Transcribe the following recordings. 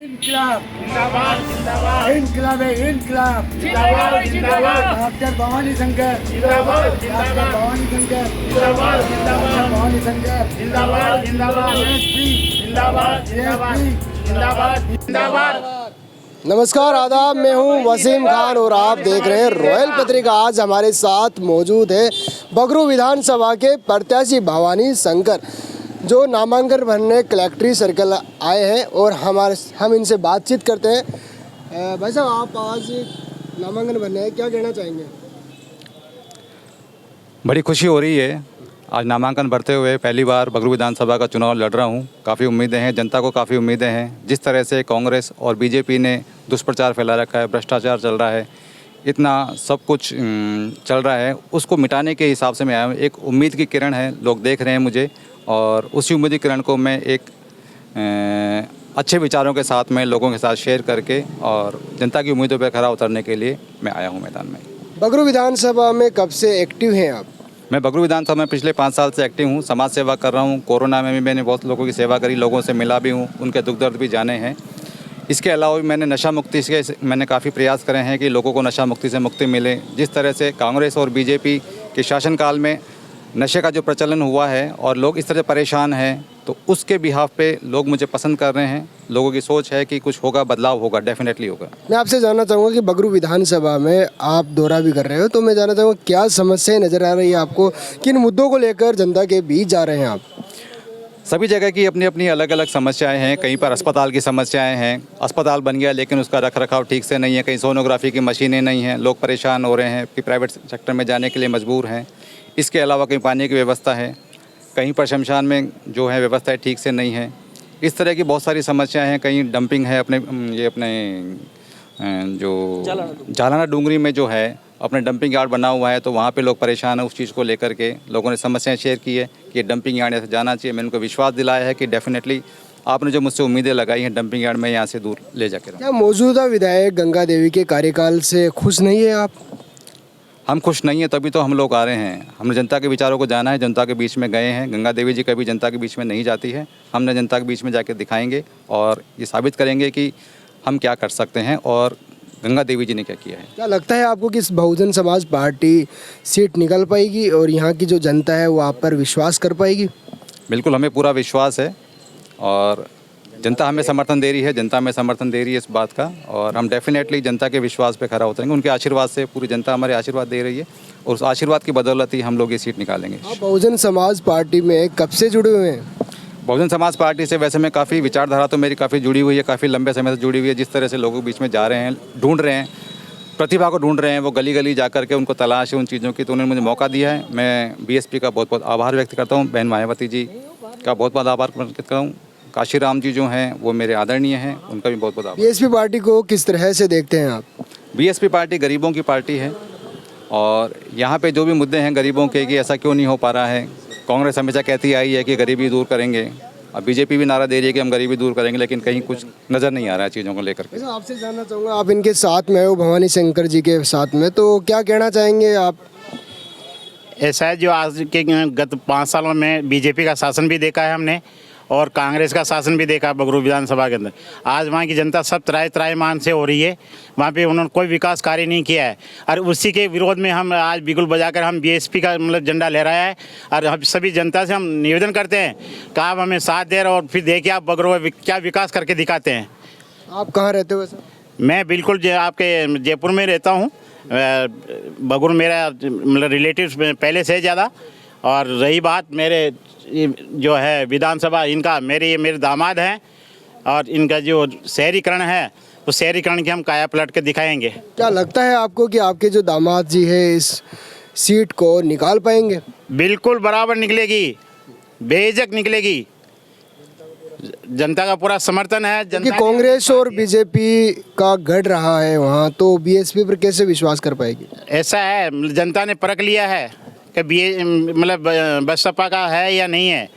इनकलाब जिंदाबाद जिंदाबाद इनकलाब है इनकलाब जिंदाबाद जिंदाबाद डॉक्टर भवानी शंकर जिंदाबाद डॉक्टर जिंदाबाद भवानी शंकर जिंदाबाद जिंदाबाद भवानी शंकर जिंदाबाद जिंदाबाद ASP जिंदाबाद जिंदाबाद जिंदाबाद जिंदाबाद। नमस्कार आदाब, मैं हूं वसीम खान और आप देख रहे हैं रॉयल पत्रिका। आज हमारे साथ मौजूद है बगरू विधानसभा के प्रत्याशी भवानी शंकर, जो नामांकन भरने कलेक्ट्री सर्कल आए हैं और हम इनसे बातचीत करते हैं। भाई साहब, आप आज नामांकन भरने हैं, क्या कहना चाहेंगे? बड़ी खुशी हो रही है आज नामांकन भरते हुए। पहली बार बगरू विधानसभा का चुनाव लड़ रहा हूँ। काफ़ी उम्मीदें हैं, जनता को काफ़ी उम्मीदें हैं। जिस तरह से कांग्रेस और बीजेपी ने दुष्प्रचार फैला रखा है, भ्रष्टाचार चल रहा है, इतना सब कुछ चल रहा है, उसको मिटाने के हिसाब से मैं आया हूँ। एक उम्मीद की किरण है, लोग देख रहे हैं मुझे, और उसी उम्मीद की किरण को मैं एक अच्छे विचारों के साथ में लोगों के साथ शेयर करके और जनता की उम्मीदों पर खरा उतरने के लिए मैं आया हूँ मैदान में। बगरू विधानसभा में कब से एक्टिव हैं आप? मैं बगरू विधानसभा में पिछले 5 साल से एक्टिव हूँ। समाज सेवा कर रहा हूँ। कोरोना में भी मैंने बहुत लोगों की सेवा करी, लोगों से मिला भी हूँ, उनके दुख दर्द भी जाने हैं। इसके अलावा भी मैंने नशा मुक्ति से मैंने काफ़ी प्रयास करे हैं कि लोगों को नशा मुक्ति से मुक्ति मिले। जिस तरह से कांग्रेस और बीजेपी के शासनकाल में नशे का जो प्रचलन हुआ है और लोग इस तरह परेशान हैं, तो उसके बिहाफ पे लोग मुझे पसंद कर रहे हैं। लोगों की सोच है कि कुछ होगा, बदलाव होगा, डेफिनेटली होगा। मैं आपसे जानना चाहूँगा कि बगरू विधानसभा में आप दौरा भी कर रहे हो, तो मैं जानना चाहूँगा क्या समस्याएं नज़र आ रही है आपको, किन मुद्दों को लेकर जनता के बीच जा रहे हैं आप? सभी जगह की अपनी अपनी अलग अलग समस्याएं हैं। कहीं पर अस्पताल की समस्याएं हैं, अस्पताल बन गया लेकिन उसका रखरखाव ठीक से नहीं है। कहीं सोनोग्राफी की मशीनें नहीं हैं, लोग परेशान हो रहे हैं कि प्राइवेट सेक्टर में जाने के लिए मजबूर हैं। इसके अलावा कहीं पानी की व्यवस्था है, कहीं पर शमशान में जो है व्यवस्थाएं ठीक से नहीं है। इस तरह की बहुत सारी समस्याएं हैं। कहीं डंपिंग है, अपने जो जालाना डूंगरी में जो है अपने डंपिंग यार्ड बना हुआ है, तो वहाँ पे लोग परेशान हैं। उस चीज़ को लेकर के लोगों ने समस्याएं शेयर की है कि डंपिंग यार्ड यहाँ से जाना चाहिए। मैंने उनको विश्वास दिलाया है कि डेफिनेटली आपने जो मुझसे उम्मीदें लगाई हैं, डंपिंग यार्ड में यहाँ से दूर ले जाकर। क्या मौजूदा विधायक गंगा देवी के कार्यकाल से खुश नहीं है आप? हम खुश नहीं हैं, तभी तो हम लोग आ रहे हैं। हमने जनता के विचारों को जाना है, जनता के बीच में गए हैं। गंगा देवी जी कभी जनता के बीच में नहीं जाती है। हमने जनता के बीच में जाकर दिखाएंगे और ये साबित करेंगे कि हम क्या कर सकते हैं और गंगा देवी जी ने क्या किया है। क्या लगता है आपको कि इस बहुजन समाज पार्टी सीट निकल पाएगी और यहाँ की जो जनता है वो आप पर विश्वास कर पाएगी? बिल्कुल, हमें पूरा विश्वास है और जनता हमें समर्थन दे रही है, जनता हमें समर्थन दे रही है इस बात का, और हम डेफिनेटली जनता के विश्वास पे खरा उतरेंगे। उनके आशीर्वाद से पूरी जनता हमारे आशीर्वाद दे रही है और उस आशीर्वाद की बदौलत ही हम लोग ये सीट निकालेंगे। आप बहुजन समाज पार्टी में कब से जुड़े हुए हैं? बहुजन समाज पार्टी से वैसे मैं काफ़ी विचारधारा तो मेरी काफ़ी जुड़ी हुई है, काफ़ी लंबे समय से जुड़ी हुई है। जिस तरह से लोगों के बीच में जा रहे हैं, ढूंढ रहे हैं, प्रतिभा को ढूंढ रहे हैं, वो गली गली जा करके उनको तलाश है उन चीज़ों की, तो उन्होंने मुझे मौका दिया है। मैं बीएसपी का बहुत बहुत आभार व्यक्त करता हूँ। बहन मायावती जी का बहुत बहुत आभार व्यक्त करता हूँ। काशीराम जी जो हैं वो मेरे आदरणीय हैं, उनका भी बहुत बहुत आभार। बीएसपी पार्टी को किस तरह से देखते हैं आप? बीएसपी पार्टी गरीबों की पार्टी है और यहाँ पे जो भी मुद्दे हैं गरीबों के कि ऐसा क्यों नहीं हो पा रहा है, कांग्रेस हमेशा कहती आई है कि गरीबी दूर करेंगे। अब बीजेपी भी नारा दे रही है कि हम गरीबी दूर करेंगे, लेकिन कहीं कुछ नज़र नहीं आ रहा है चीज़ों को लेकर के। आपसे जानना चाहूँगा, आप इनके साथ में हो, भवानी शंकर जी के साथ में, तो क्या कहना चाहेंगे आप? ऐसा है, जो आज के गत 5 सालों में बीजेपी का शासन भी देखा है हमने और कांग्रेस का शासन भी देखा बगरू विधानसभा के अंदर। आज वहाँ की जनता सब त्राहिमाम से हो रही है। वहाँ पे उन्होंने कोई विकास कार्य नहीं किया है और उसी के विरोध में हम आज बिगुल बजाकर हम बीएसपी का झंडा लहराया है और हम सभी जनता से हम निवेदन करते हैं कि आप हमें साथ दे रहे और फिर देखिए आप बगरू में क्या विकास करके दिखाते हैं। आप कहाँ रहते हो सर? मैं बिल्कुल आपके जयपुर में रहता हूँ। बगरू मेरा रिलेटिव्स पहले से ज़्यादा, और रही बात मेरे जो है विधानसभा, इनका मेरे दामाद हैं और इनका जो शहरीकरण है वो शहरीकरण की हम काया पलट के दिखाएंगे। क्या लगता है आपको कि आपके जो दामाद जी है इस सीट को निकाल पाएंगे? बिल्कुल बराबर निकलेगी, बेझिझक निकलेगी। जनता का पूरा समर्थन है। कि कांग्रेस और बीजेपी का गढ़ रहा है वहाँ, तो बीएसपी पर कैसे विश्वास कर पाएगी? ऐसा है, जनता ने परख लिया है कि बसपा का है या नहीं है।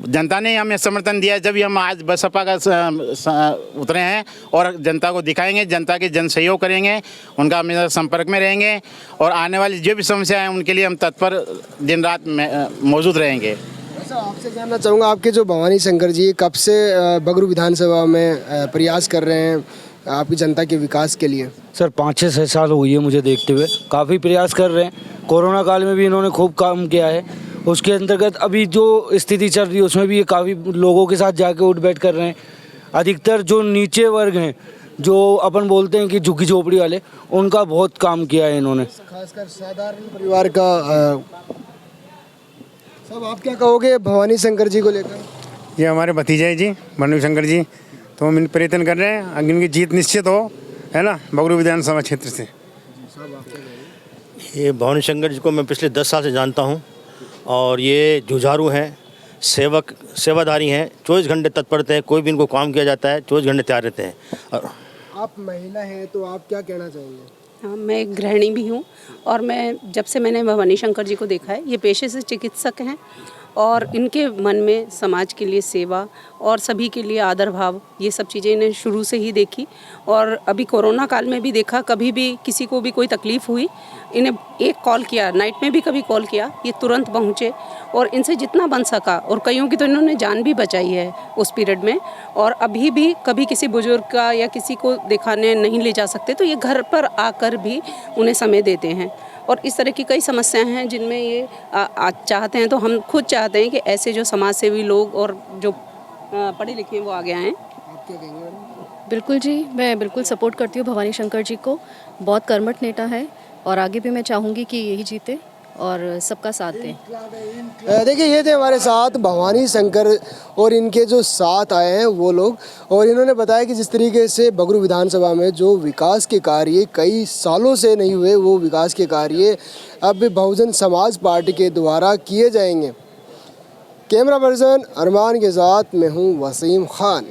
जनता ने हमें समर्थन दिया, जब भी हम आज बसपा का उतरे हैं और जनता को दिखाएंगे, जनता के जन सहयोग करेंगे, उनका हमेशा संपर्क में रहेंगे और आने वाली जो भी समस्या है उनके लिए हम तत्पर दिन रात मौजूद रहेंगे। अच्छा, आपसे जानना चाहूँगा, आपके जो भवानी शंकर जी कब से बगरू विधानसभा में प्रयास कर रहे हैं आपकी जनता के विकास के लिए? सर 5-6 साल हो गई है मुझे देखते हुए, काफ़ी प्रयास कर रहे हैं। कोरोना काल में भी इन्होंने खूब काम किया है। उसके अंतर्गत अभी जो स्थिति चल रही है उसमें भी ये काफ़ी लोगों के साथ जाके उठ बैठ कर रहे हैं। अधिकतर जो नीचे वर्ग हैं, जो अपन बोलते हैं कि झुग्गी झोपड़ी वाले, उनका बहुत काम किया है इन्होंने। खासकर साधारण परिवार का सब आप क्या कहोगे भवानी शंकर जी को लेकर? ये हमारे भतीजे हैं जी, भवानी शंकर जी, तो हम इन प्रयत्न कर रहे हैं, अगर इनकी जीत निश्चित हो, है ना, बगरू विधानसभा क्षेत्र से। ये भवानी शंकर जी को मैं पिछले 10 साल से जानता हूँ और ये जुझारू हैं, सेवादारी हैं, 24 घंटे तत्पर रहते हैं। कोई भी इनको काम किया जाता है 24 घंटे तैयार रहते हैं। और आप महिला हैं तो आप क्या कहना चाहेंगे? हाँ, मैं एक गृहिणी भी हूँ और मैं जब से मैंने भवानी शंकर जी को देखा है, ये पेशे से चिकित्सक हैं और इनके मन में समाज के लिए सेवा और सभी के लिए आदर भाव, ये सब चीज़ें इन्हें शुरू से ही देखी। और अभी कोरोना काल में भी देखा, कभी भी किसी को भी कोई तकलीफ़ हुई, इन्हें एक कॉल किया, नाइट में भी कभी कॉल किया, ये तुरंत पहुँचे और इनसे जितना बन सका, और कईयों की तो इन्होंने जान भी बचाई है उस पीरियड में। और अभी भी कभी किसी बुजुर्ग का या किसी को दिखाने नहीं ले जा सकते तो ये घर पर आकर भी उन्हें समय देते हैं। और इस तरह की कई समस्याएं हैं जिनमें ये चाहते हैं, तो हम खुद चाहते हैं कि ऐसे जो समाज सेवी लोग और जो पढ़े लिखे हैं वो आगे आएँ। बिल्कुल जी, मैं बिल्कुल सपोर्ट करती हूँ भवानी शंकर जी को। बहुत कर्मठ नेता है और आगे भी मैं चाहूँगी कि यही जीते और सबका साथ दें। देखिए, ये थे हमारे साथ भवानी शंकर और इनके जो साथ आए हैं वो लोग, और इन्होंने बताया कि जिस तरीके से बगरू विधानसभा में जो विकास के कार्य कई सालों से नहीं हुए, वो विकास के कार्य अब बहुजन समाज पार्टी के द्वारा किए जाएंगे। कैमरा पर्सन अरमान के साथ मैं हूँ वसीम खान।